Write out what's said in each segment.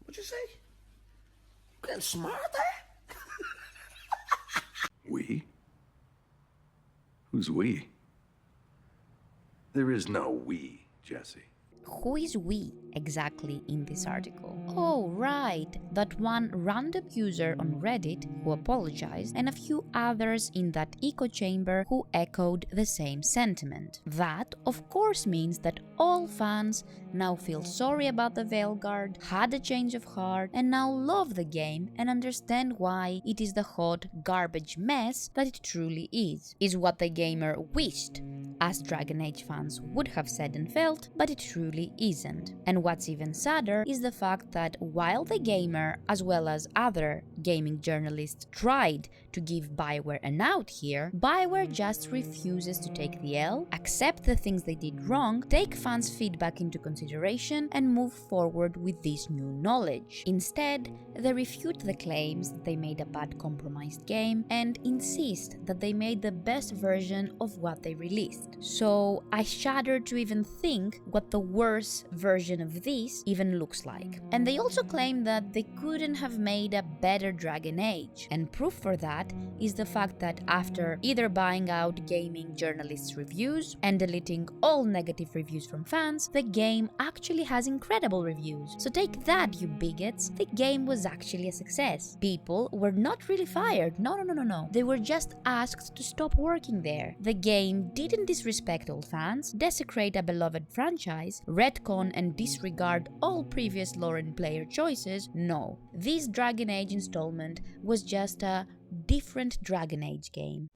What'd you say? You getting smart there? We? Who's we? There is no we, Jesse. Who is we exactly in this article? Oh, right, that one random user on Reddit who apologized and a few others in that echo chamber who echoed the same sentiment. That, of course, means that all fans now feel sorry about the Veilguard, had a change of heart, and now love the game and understand why it is the hot garbage mess that it truly is what the gamer wished, as Dragon Age fans would have said and felt, but it truly isn't. And what's even sadder is the fact that while the gamer, as well as other gaming journalists, tried to give Bioware an out here, Bioware just refuses to take the L, accept the things they did wrong, take fans' feedback into consideration, and move forward with this new knowledge. Instead, they refute the claims that they made a bad compromised game and insist that they made the best version of what they released. So I shudder to even think what the worst version of this even looks like. And they also claim that they couldn't have made a better Dragon Age, and proof for that is the fact that after either buying out gaming journalists' reviews and deleting all negative reviews from fans, the game actually has incredible reviews. So take that, you bigots, the game was actually a success. People were not really fired, no. They were just asked to stop working there. The game didn't disrespect all fans, desecrate a beloved franchise, retcon and disregard all previous lore and player choices. No, this Dragon Age installment was just a different Dragon Age game.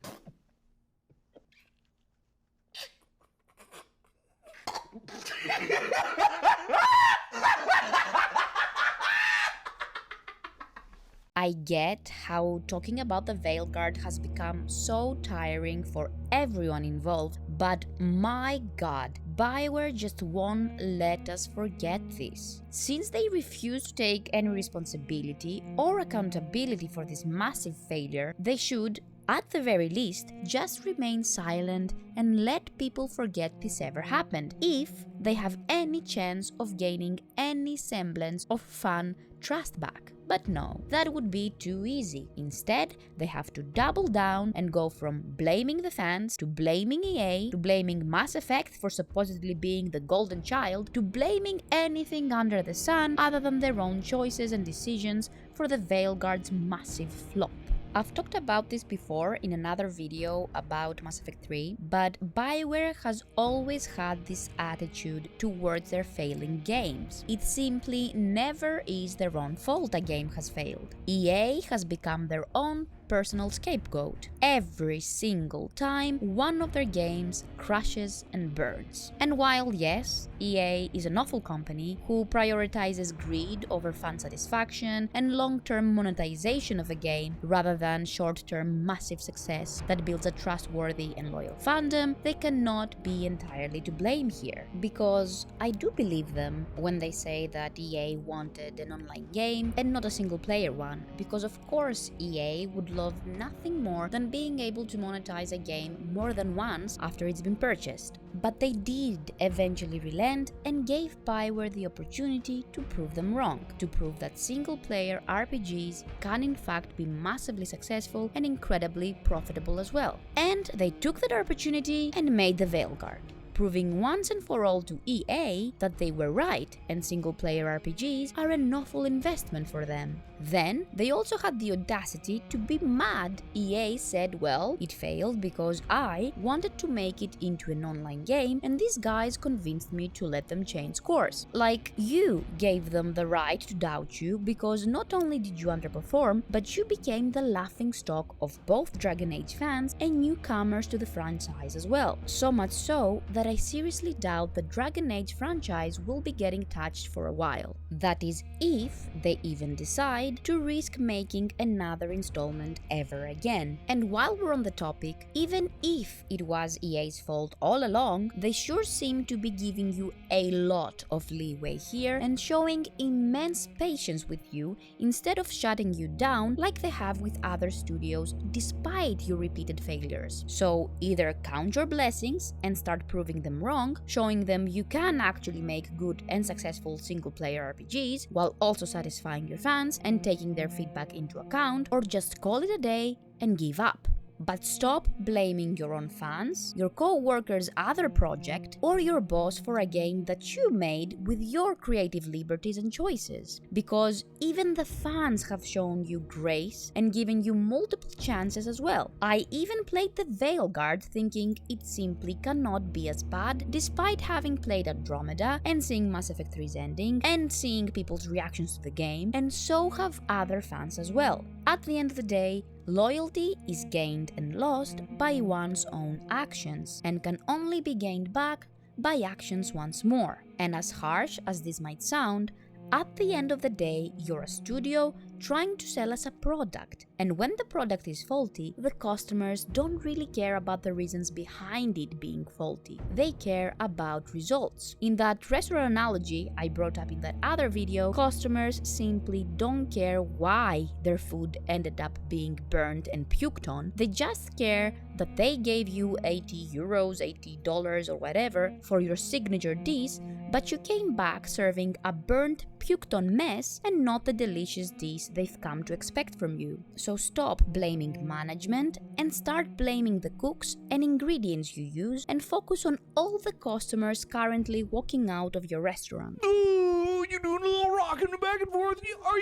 I get how talking about the Veilguard has become so tiring for everyone involved, but my god, Bioware just won't let us forget this. Since they refuse to take any responsibility or accountability for this massive failure, they should, at the very least, just remain silent and let people forget this ever happened, if they have any chance of gaining any semblance of fan trust back. But no, that would be too easy. Instead, they have to double down and go from blaming the fans, to blaming EA, to blaming Mass Effect for supposedly being the golden child, to blaming anything under the sun other than their own choices and decisions for the Veilguard's massive flop. I've talked about this before in another video about Mass Effect 3, but Bioware has always had this attitude towards their failing games. It simply never is their own fault a game has failed. EA has become their own personal scapegoat every single time one of their games crashes and burns. And while yes, EA is an awful company who prioritizes greed over fan satisfaction and long-term monetization of a game rather than short-term massive success that builds a trustworthy and loyal fandom, they cannot be entirely to blame here. Because I do believe them when they say that EA wanted an online game and not a single-player one, because of course EA would love nothing more than being able to monetize a game more than once after it's been purchased. But they did eventually relent and gave Bioware the opportunity to prove them wrong, to prove that single-player RPGs can in fact be massively successful and incredibly profitable as well. And they took that opportunity and made the Veilguard, proving once and for all to EA that they were right and single-player RPGs are an awful investment for them. Then, they also had the audacity to be mad EA said, well, it failed because I wanted to make it into an online game and these guys convinced me to let them change course. Like, you gave them the right to doubt you because not only did you underperform, but you became the laughingstock of both Dragon Age fans and newcomers to the franchise as well. So much so that I seriously doubt the Dragon Age franchise will be getting touched for a while. That is, if they even decide decide to risk making another installment ever again. And while we're on the topic, even if it was EA's fault all along, they sure seem to be giving you a lot of leeway here and showing immense patience with you instead of shutting you down like they have with other studios despite your repeated failures. So either count your blessings and start proving them wrong, showing them you can actually make good and successful single-player RPGs while also satisfying your fans and taking their feedback into account, or just call it a day and give up. But stop blaming your own fans, your co-workers' other project, or your boss for a game that you made with your creative liberties and choices. Because even the fans have shown you grace and given you multiple chances as well. I even played the Veilguard thinking it simply cannot be as bad, despite having played Andromeda and seeing Mass Effect 3's ending and seeing people's reactions to the game, and so have other fans as well. At the end of the day, loyalty is gained and lost by one's own actions, and can only be gained back by actions once more. And as harsh as this might sound, at the end of the day, you're a studio trying to sell us a product, and when the product is faulty, the customers don't really care about the reasons behind it being faulty. They care about results. In that restaurant analogy I brought up in that other video, customers simply don't care why their food ended up being burned and puked on. They just care that they gave you €80, $80 or whatever for your signature dish, but you came back serving a burnt, puked on mess and not the delicious dish they've come to expect from you. So stop blaming management and start blaming the cooks and ingredients you use, and focus on all the customers currently walking out of your restaurant. Ooh, you doing a little rocking back and forth? Are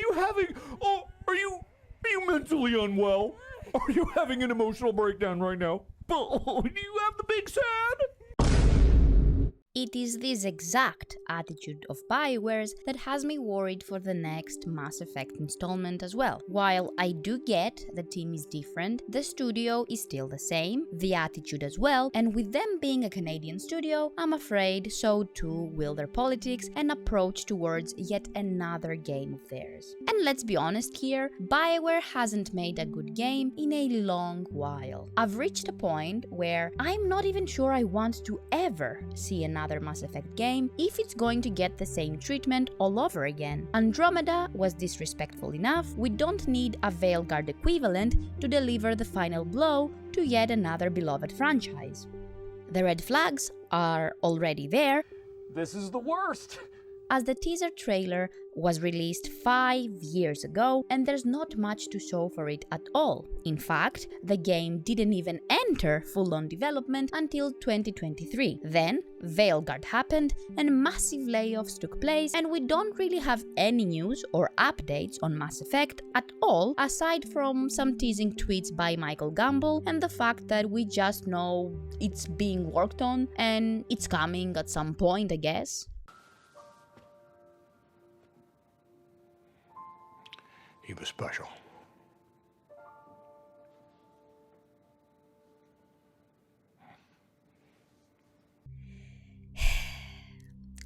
you mentally unwell? Are you having an emotional breakdown right now? Oh, do you have the big sad? It is this exact attitude of Bioware's that has me worried for the next Mass Effect installment as well. While I do get the team is different, the studio is still the same, the attitude as well, and with them being a Canadian studio, I'm afraid so too will their politics and approach towards yet another game of theirs. And let's be honest here, Bioware hasn't made a good game in a long while. I've reached a point where I'm not even sure I want to ever see another Mass Effect game if it's going to get the same treatment all over again. Andromeda was disrespectful enough. We don't need a Veilguard equivalent to deliver the final blow to yet another beloved franchise. The red flags are already there, This is the worst. as the teaser trailer was released 5 years ago and there's not much to show for it at all. In fact, the game didn't even enter full-on development until 2023. Then, Veilguard happened and massive layoffs took place, and we don't really have any news or updates on Mass Effect at all, aside from some teasing tweets by Michael Gamble and the fact that we just know it's being worked on and it's coming at some point, I guess. He was special.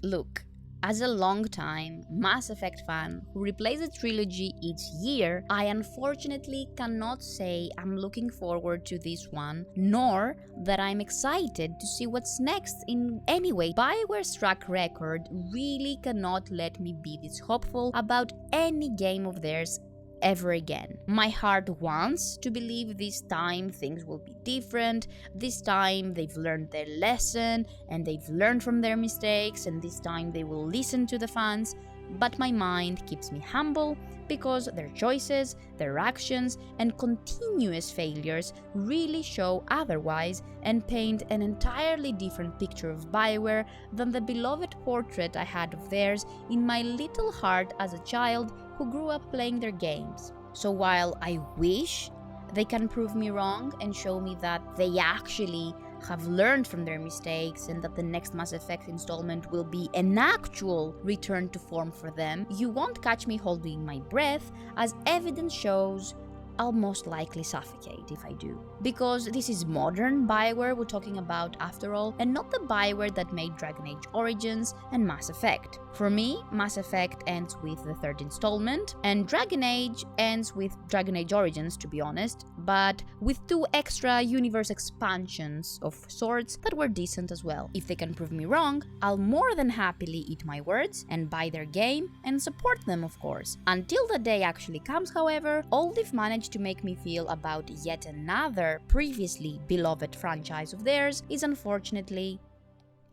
Look, as a long-time Mass Effect fan who replays the trilogy each year, I unfortunately cannot say I'm looking forward to this one, nor that I'm excited to see what's next in any way. Bioware's track record really cannot let me be this hopeful about any game of theirs ever again. My heart wants to believe this time things will be different, this time they've learned their lesson and they've learned from their mistakes, and this time they will listen to the fans, but my mind keeps me humble because their choices, their actions, and continuous failures really show otherwise and paint an entirely different picture of Bioware than the beloved portrait I had of theirs in my little heart as a child who grew up playing their games. So while I wish they can prove me wrong and show me that they actually have learned from their mistakes and that the next Mass Effect installment will be an actual return to form for them, you won't catch me holding my breath, as evidence shows I'll most likely suffocate if I do. Because this is modern Bioware we're talking about after all, and not the Bioware that made Dragon Age Origins and Mass Effect. For me, Mass Effect ends with the third installment, and Dragon Age ends with Dragon Age Origins, to be honest, but with 2 extra universe expansions of sorts that were decent as well. If they can prove me wrong, I'll more than happily eat my words and buy their game and support them, of course. Until the day actually comes, however, all they've managed to make me feel about yet another previously beloved franchise of theirs is unfortunately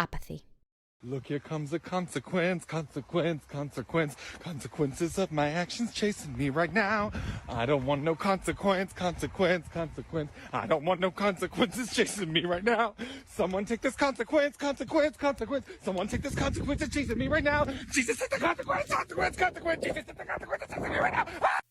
apathy. Look, here comes a consequence, consequences of my actions chasing me right now. I don't want no consequence. I don't want no consequences chasing me right now. Someone take this consequence. Someone take this consequence chasing me right now. Jesus, take the consequence. Jesus, take the consequence chasing me right now. Ah!